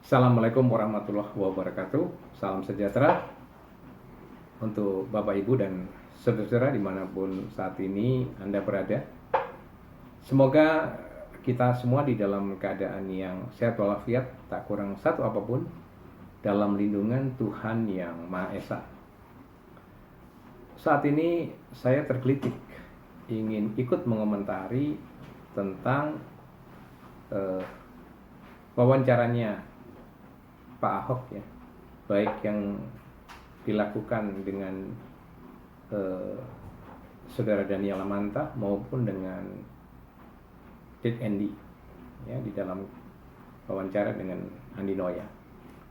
Assalamualaikum warahmatullahi wabarakatuh. Salam sejahtera untuk Bapak Ibu dan saudara-saudara dimanapun saat ini Anda berada. Semoga kita semua di dalam keadaan yang sehat walafiat, tak kurang satu apapun, dalam lindungan Tuhan yang Maha Esa. Saat ini saya tergelitik ingin ikut mengomentari tentang wawancaranya Pak Ahok ya, baik yang dilakukan dengan Saudara Daniel Amanta maupun dengan Ted Andy ya, di dalam wawancara dengan Andi Noya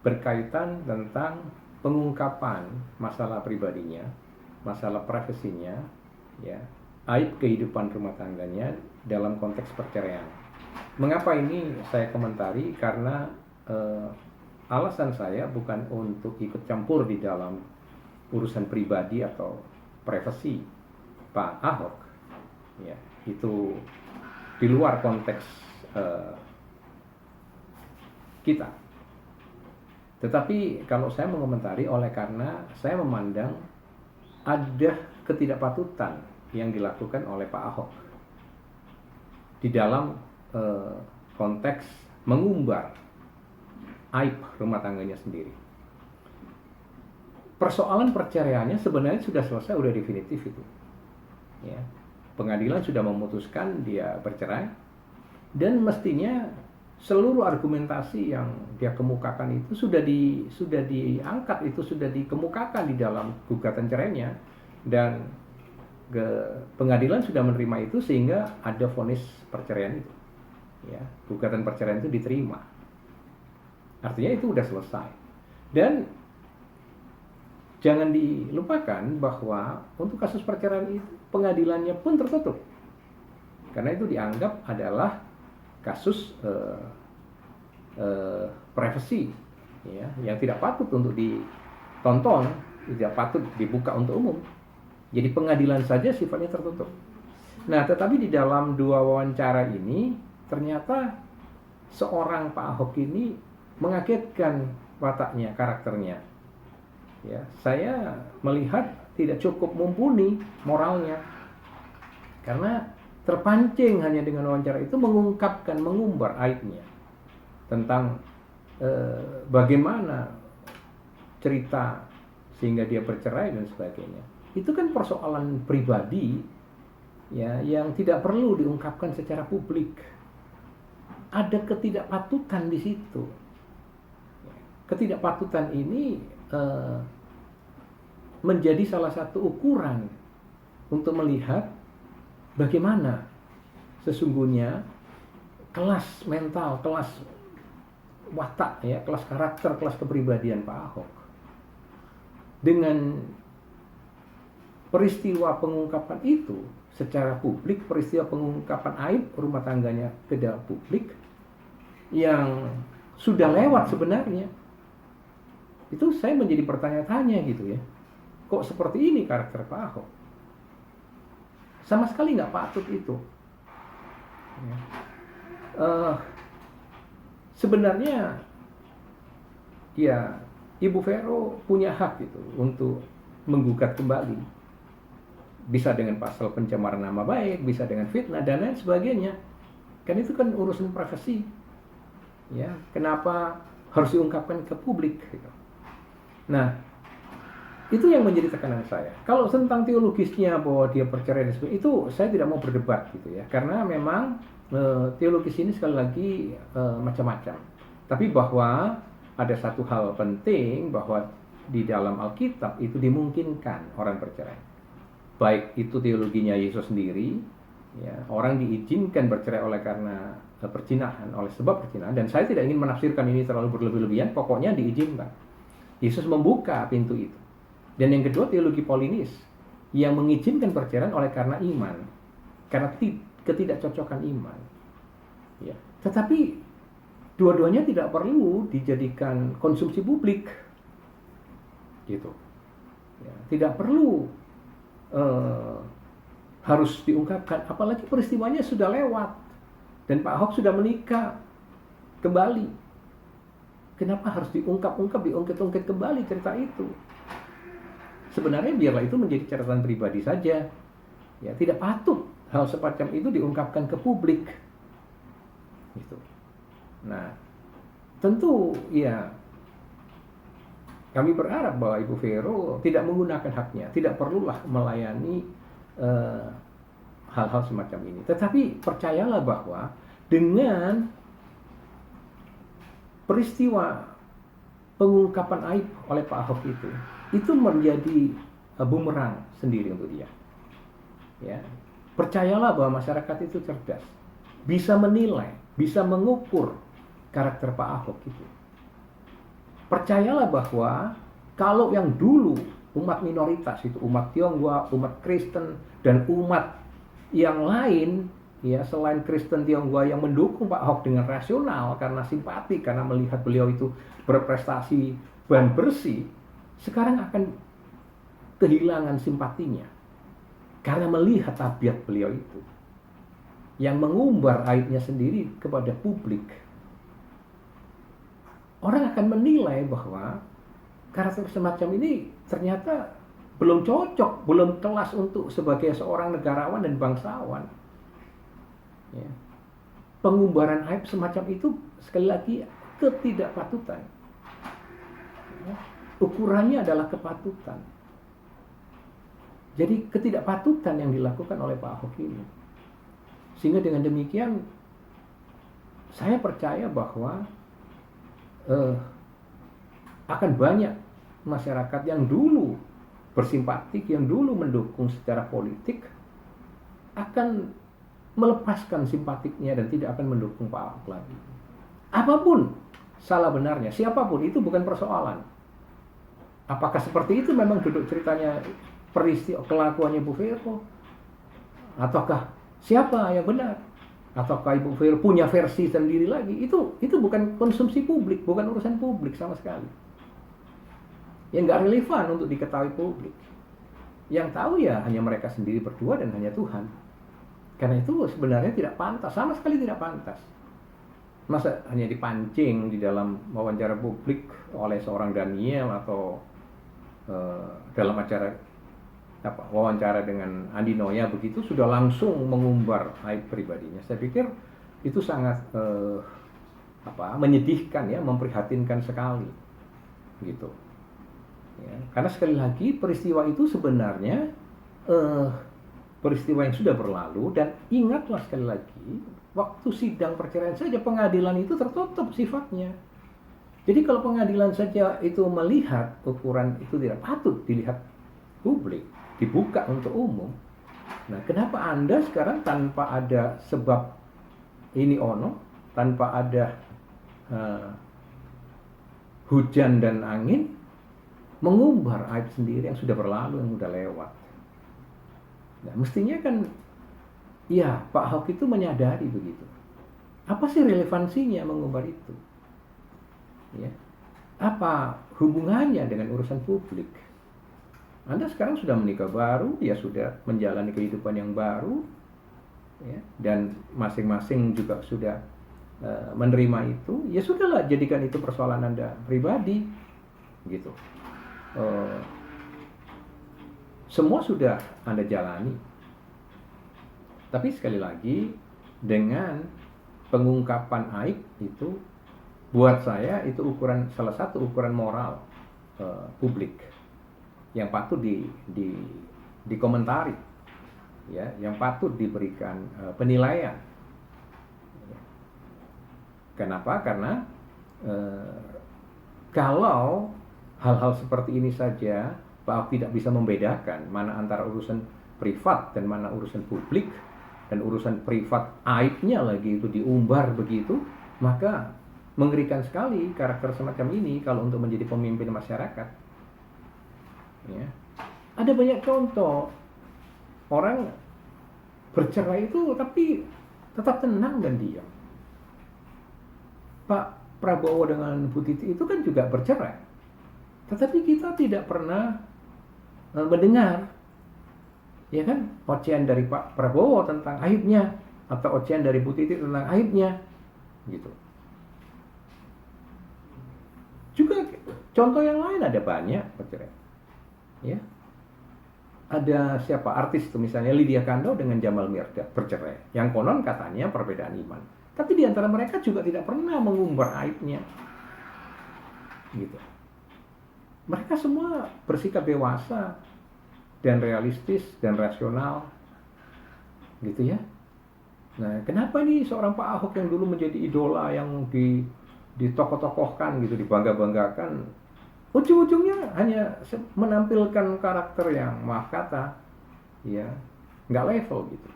berkaitan tentang pengungkapan masalah pribadinya, masalah privasinya, ya, aib kehidupan rumah tangganya dalam konteks perceraian. Mengapa ini saya komentari? Karena alasan saya bukan untuk ikut campur di dalam urusan pribadi atau privasi Pak Ahok, ya, itu di luar konteks kita. Tetapi kalau saya mengomentari oleh karena saya memandang ada ketidakpatutan yang dilakukan oleh Pak Ahok di dalam konteks mengumbar aib rumah tangganya sendiri. Persoalan perceraiannya sebenarnya sudah selesai, sudah definitif itu. Ya. Pengadilan sudah memutuskan dia bercerai dan mestinya seluruh argumentasi yang dia kemukakan itu sudah diangkat, itu sudah dikemukakan di dalam gugatan cerainya dan pengadilan sudah menerima itu sehingga ada vonis perceraian itu. Ya, gugatan perceraian itu diterima. Artinya itu sudah selesai. Dan jangan dilupakan bahwa untuk kasus perceraian itu pengadilannya pun tertutup. Karena itu dianggap adalah kasus privasi ya, yang tidak patut untuk ditonton, tidak patut dibuka untuk umum. Jadi pengadilan saja sifatnya tertutup. Nah, tetapi di dalam dua wawancara ini ternyata seorang Pak Ahok ini mengagetkan wataknya, karakternya. Ya, saya melihat tidak cukup mumpuni moralnya. Karena terpancing hanya dengan wawancara itu mengumbar aibnya. Tentang bagaimana cerita sehingga dia bercerai dan sebagainya. Itu kan persoalan pribadi ya, yang tidak perlu diungkapkan secara publik. Ada ketidakpatutan di situ. Ketidakpatutan ini menjadi salah satu ukuran untuk melihat bagaimana sesungguhnya kelas mental, kelas watak, ya, kelas karakter, kelas kepribadian Pak Ahok. Dengan peristiwa pengungkapan itu secara publik, peristiwa pengungkapan aib rumah tangganya ke dalam publik yang sudah lewat sebenarnya. Itu saya menjadi bertanya-tanya gitu ya. Kok seperti ini karakter Pak Ahok? Sama sekali nggak patut itu. Ya. Sebenarnya ya Ibu Vero punya hak gitu untuk menggugat kembali. Bisa dengan pasal pencemaran nama baik, bisa dengan fitnah dan lain sebagainya. Kan itu kan urusan privasi. Ya, kenapa harus diungkapkan ke publik gitu. Nah, itu yang menjadi tekanan saya. Kalau tentang teologisnya bahwa dia perceraian itu saya tidak mau berdebat gitu ya, karena memang teologis ini sekali lagi macam-macam. Tapi bahwa ada satu hal penting bahwa di dalam Alkitab itu dimungkinkan orang bercerai. Baik itu teologinya Yesus sendiri, ya, orang diizinkan bercerai oleh karena perzinahan, oleh sebab perzinahan, dan saya tidak ingin menafsirkan ini terlalu berlebih-lebihan, pokoknya diizinkan. Yesus membuka pintu itu. Dan yang kedua teologi Paulinis yang mengizinkan perceraian oleh karena iman, karena ketidakcocokan iman. Ya. Tetapi dua-duanya tidak perlu dijadikan konsumsi publik, gitu. Ya. Tidak perlu harus diungkapkan, apalagi peristiwanya sudah lewat dan Pak Ahok sudah menikah kembali. Kenapa harus diungkit kembali cerita itu? Sebenarnya biarlah itu menjadi catatan pribadi saja. Ya, tidak patut hal semacam itu diungkapkan ke publik. Gitu. Nah, tentu ya kami berharap bahwa Ibu Vero tidak menggunakan haknya, tidak perlulah melayani hal-hal semacam ini. Tetapi percayalah bahwa dengan peristiwa pengungkapan aib oleh Pak Ahok itu menjadi bumerang sendiri untuk dia. Ya, percayalah bahwa masyarakat itu cerdas, bisa menilai, bisa mengukur karakter Pak Ahok itu. Percayalah bahwa kalau yang dulu umat minoritas itu, umat Tionghoa, umat Kristen, dan umat yang lain, ya selain Kristen Tionghoa yang mendukung Pak Ahok dengan rasional karena simpati, karena melihat beliau itu berprestasi dan bersih, sekarang akan kehilangan simpatinya karena melihat tabiat beliau itu yang mengumbar aibnya sendiri kepada publik. Orang akan menilai bahwa karakter semacam ini ternyata belum cocok, belum kelas untuk sebagai seorang negarawan dan bangsawan. Ya. Pengumbaran aib semacam itu sekali lagi ketidakpatutan. Ya. Ukurannya adalah kepatutan. Jadi ketidakpatutan yang dilakukan oleh Pak Ahok ini. Sehingga dengan demikian saya percaya bahwa akan banyak masyarakat yang dulu bersimpatik, yang dulu mendukung secara politik, akan melepaskan simpatiknya dan tidak akan mendukung Pak Ahok lagi. Apapun salah benarnya, siapapun, itu bukan persoalan. Apakah seperti itu memang duduk ceritanya peristiwa kelakuannya Bu Vero? Ataukah siapa yang benar? Ataukah Ibu Vero punya versi sendiri lagi? Itu bukan konsumsi publik, bukan urusan publik sama sekali. Yang nggak relevan untuk diketahui publik. Yang tahu ya hanya mereka sendiri berdua dan hanya Tuhan. Karena itu sebenarnya tidak pantas, sama sekali tidak pantas. Masa hanya dipancing di dalam wawancara publik oleh seorang Daniel atau dalam acara wawancara dengan Andi Noya begitu sudah langsung mengumbar aib pribadinya. Saya pikir itu sangat menyedihkan ya, memprihatinkan sekali gitu. Ya, karena sekali lagi peristiwa itu sebenarnya peristiwa yang sudah berlalu, dan ingatlah sekali lagi waktu sidang perceraian saja pengadilan itu tertutup sifatnya. Jadi kalau pengadilan saja itu melihat ukuran itu tidak patut dilihat publik, dibuka untuk umum. Nah, kenapa Anda sekarang tanpa ada sebab ini ono, tanpa ada hujan dan angin, mengumbar aib sendiri yang sudah berlalu, yang sudah lewat. Nah, mestinya kan, ya Pak Ahok itu menyadari begitu. Apa sih relevansinya mengumbar itu? Ya. Apa hubungannya dengan urusan publik? Anda sekarang sudah menikah baru, ya sudah menjalani kehidupan yang baru, ya, dan masing-masing juga sudah menerima itu. Ya sudahlah, jadikan itu persoalan Anda pribadi, gitu. Semua sudah Anda jalani. Tapi sekali lagi, dengan pengungkapan aib itu, buat saya itu salah satu ukuran moral publik yang patut dikomentari, ya, yang patut diberikan penilaian. Kenapa? Karena kalau hal-hal seperti ini saja Pak Ahok tidak bisa membedakan mana antara urusan privat dan mana urusan publik, dan urusan privat aibnya lagi itu diumbar begitu, maka mengerikan sekali karakter semacam ini kalau untuk menjadi pemimpin masyarakat. Ya. Ada banyak contoh orang bercerai itu tapi tetap tenang dan diam. Pak Prabowo dengan Bu Titi itu kan juga bercerai, tetapi kita tidak pernah mendengar, ya kan, ocehan dari Pak Prabowo tentang aibnya atau ocehan dari Bu Titi tentang aibnya, gitu. Contoh yang lain ada banyak perceraian. Ya. Ada siapa artis itu misalnya Lydia Kandou dengan Jamal Mirdad bercerai. Yang konon katanya perbedaan iman. Tapi di antara mereka juga tidak pernah mengumbar aibnya. Gitu. Mereka semua bersikap dewasa dan realistis dan rasional. Gitu ya. Nah, kenapa nih seorang Pak Ahok yang dulu menjadi idola yang ditokoh-tokohkan gitu, dibangga-banggakan, ujung-ujungnya hanya menampilkan karakter yang maaf kata, ya, nggak level gitu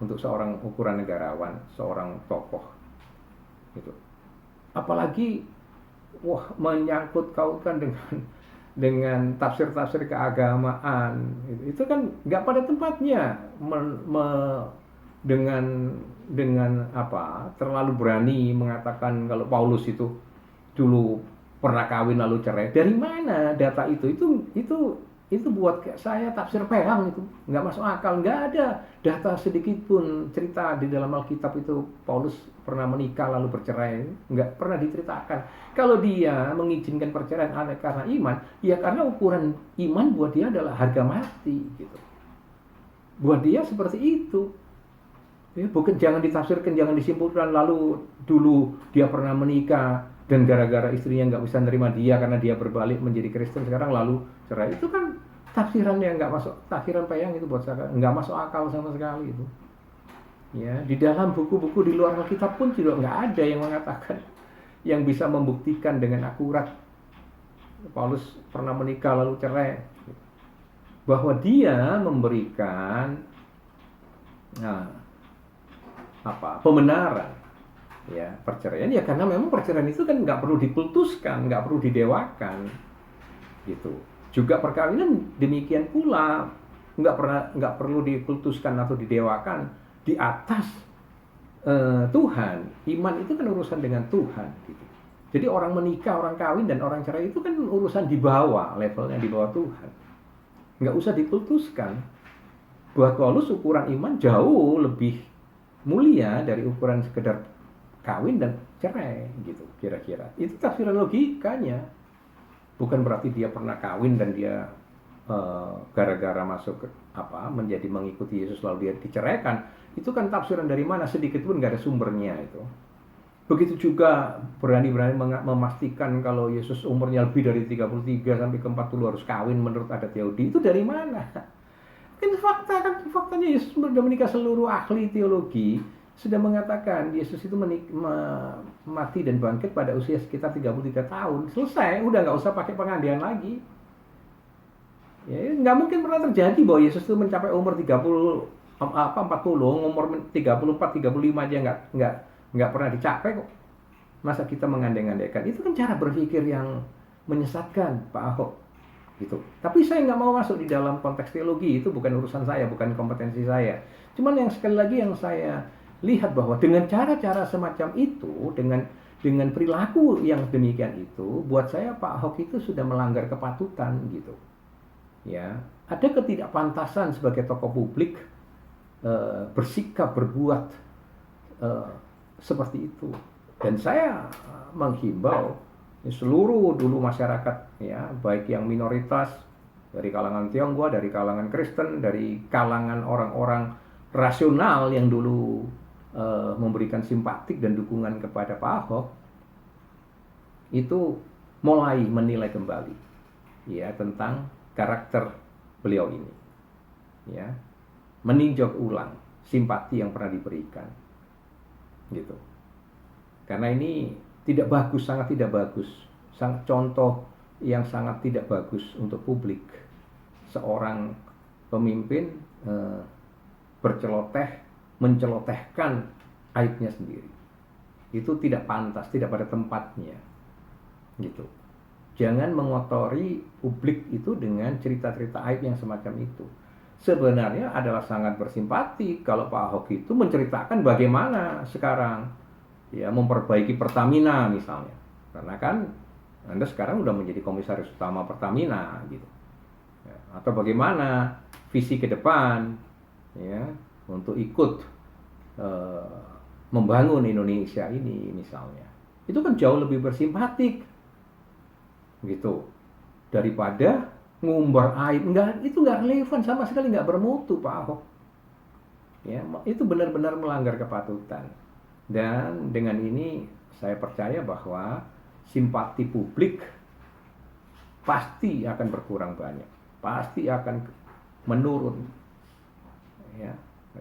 untuk seorang ukuran negarawan, seorang tokoh gitu. Apalagi menyangkut kautkan dengan tafsir-tafsir keagamaan, itu kan nggak pada tempatnya. Dengan terlalu berani mengatakan kalau Paulus itu dulu pernah kawin lalu cerai. Dari mana data itu? Itu buat saya tafsir peang, itu nggak masuk akal. Nggak ada data sedikit pun cerita di dalam Alkitab itu Paulus pernah menikah lalu bercerai. Nggak pernah diceritakan. Kalau dia mengizinkan perceraian karena iman, ya karena ukuran iman buat dia adalah harga mati gitu. Buat dia seperti itu. Ya, bukan, jangan ditafsirkan, jangan disimpulkan lalu dulu dia pernah menikah dan gara-gara istrinya nggak bisa nerima dia karena dia berbalik menjadi Kristen sekarang lalu cerai. Itu kan tafsiran yang nggak masuk, tafsiran peyang itu buat saya nggak masuk akal sama sekali itu. Ya, di dalam buku-buku di luar Alkitab pun juga nggak ada yang mengatakan, yang bisa membuktikan dengan akurat Paulus pernah menikah lalu cerai. Bahwa dia memberikan pembenaran ya perceraian, ya karena memang perceraian itu kan nggak perlu dikultuskan, nggak perlu didewakan gitu. Juga perkawinan demikian pula nggak perlu dikultuskan atau didewakan di atas Tuhan. Iman itu kan urusan dengan Tuhan gitu. Jadi orang menikah, orang kawin dan orang cerai itu kan urusan di bawah, levelnya di bawah Tuhan, nggak usah dikultuskan. Buat Paulus ukuran iman jauh lebih mulia dari ukuran sekedar kawin dan cerai gitu kira-kira. Itu tafsiran logikanya. Bukan berarti dia pernah kawin dan dia gara-gara masuk menjadi mengikuti Yesus lalu dia diceraikan. Itu kan tafsiran dari mana, sedikit pun nggak ada sumbernya itu. Begitu juga berani-berani memastikan kalau Yesus umurnya lebih dari 33 sampai ke 40 harus kawin menurut adat Yahudi. Itu dari mana? Faktanya Yesus sudah menikah. Seluruh ahli teologi sudah mengatakan Yesus itu mati dan bangkit pada usia sekitar 33 tahun. Selesai, udah nggak usah pakai pengandian lagi. Ya, nggak mungkin pernah terjadi bahwa Yesus itu mencapai umur 40, umur 34, 35 aja nggak pernah dicapai kok. Masa kita mengandai-andaikan? Itu kan cara berpikir yang menyesatkan, Pak Ahok. Gitu. Tapi saya nggak mau masuk di dalam konteks teologi, itu bukan urusan saya, bukan kompetensi saya. Cuman yang sekali lagi yang saya lihat bahwa dengan cara-cara semacam itu, dengan perilaku yang demikian itu, buat saya Pak Ahok itu sudah melanggar kepatutan gitu. Ya, ada ketidakpantasan sebagai tokoh publik bersikap berbuat seperti itu. Dan saya menghimbau seluruh dulu masyarakat ya, baik yang minoritas dari kalangan Tionghoa, dari kalangan Kristen, dari kalangan orang-orang rasional yang dulu memberikan simpatik dan dukungan kepada Pak Ahok, itu mulai menilai kembali ya tentang karakter beliau ini, ya, meninjau ulang simpati yang pernah diberikan, gitu. Karena ini tidak bagus, sangat tidak bagus, contoh yang sangat tidak bagus untuk publik. Seorang pemimpin mencelotehkan aibnya sendiri. Itu tidak pantas, tidak pada tempatnya, gitu. Jangan mengotori publik itu dengan cerita-cerita aib yang semacam itu. Sebenarnya adalah sangat bersimpati kalau Pak Ahok itu menceritakan bagaimana sekarang ya memperbaiki Pertamina misalnya, karena kan Anda sekarang udah menjadi komisaris utama Pertamina gitu ya, atau bagaimana visi ke depan ya untuk ikut membangun Indonesia ini misalnya, itu kan jauh lebih bersimpatik gitu, daripada ngumbar aib. Itu nggak relevan sama sekali, nggak bermutu Pak Ahok. Ya, itu benar-benar melanggar kepatutan. Dan dengan ini saya percaya bahwa simpati publik pasti akan berkurang banyak, pasti akan menurun. Ya,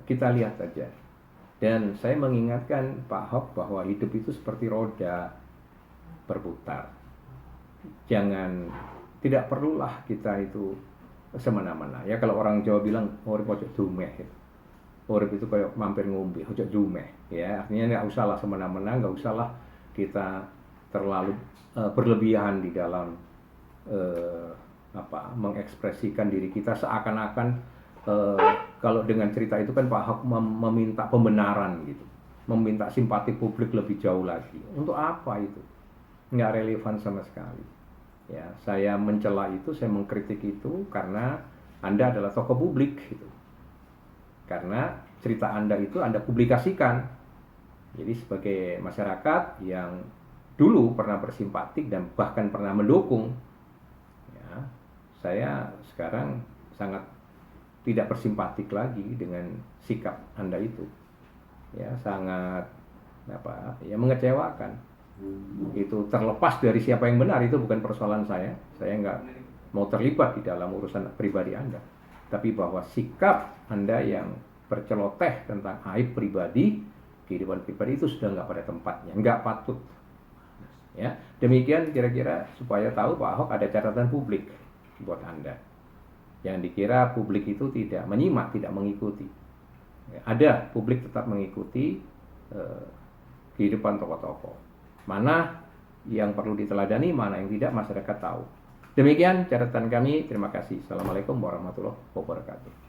kita lihat saja. Dan saya mengingatkan Pak Ahok bahwa hidup itu seperti roda berputar. Tidak perlulah kita itu semena-mena. Ya, kalau orang Jawa bilang urip ojo dumeh. Urip itu kayak mampir ngombe, ojo dumeh. Ya, artinya nggak usahlah semena-mena, nggak usahlah kita terlalu berlebihan di dalam mengekspresikan diri kita seakan-akan kalau dengan cerita itu kan Pak Ahok meminta pembenaran gitu, meminta simpati publik lebih jauh lagi. Untuk apa itu? Nggak relevan sama sekali. Ya, saya mencela itu, saya mengkritik itu karena Anda adalah tokoh publik gitu. Karena cerita Anda itu Anda publikasikan. Jadi sebagai masyarakat yang dulu pernah bersimpatik dan bahkan pernah mendukung, ya, saya sekarang sangat tidak bersimpatik lagi dengan sikap Anda itu. Ya, sangat mengecewakan. Itu terlepas dari siapa yang benar, itu bukan persoalan saya nggak mau terlibat di dalam urusan pribadi Anda, tapi bahwa sikap Anda yang berceloteh tentang aib pribadi, kehidupan pribadi itu sudah nggak pada tempatnya, nggak patut. Ya, demikian kira-kira supaya tahu Pak Ahok ada catatan publik buat Anda. Yang dikira publik itu tidak menyimak, tidak mengikuti. Ya, ada, publik tetap mengikuti kehidupan tokoh-tokoh. Mana yang perlu diteladani, mana yang tidak, masyarakat tahu. Demikian catatan kami. Terima kasih. Assalamualaikum warahmatullahi wabarakatuh.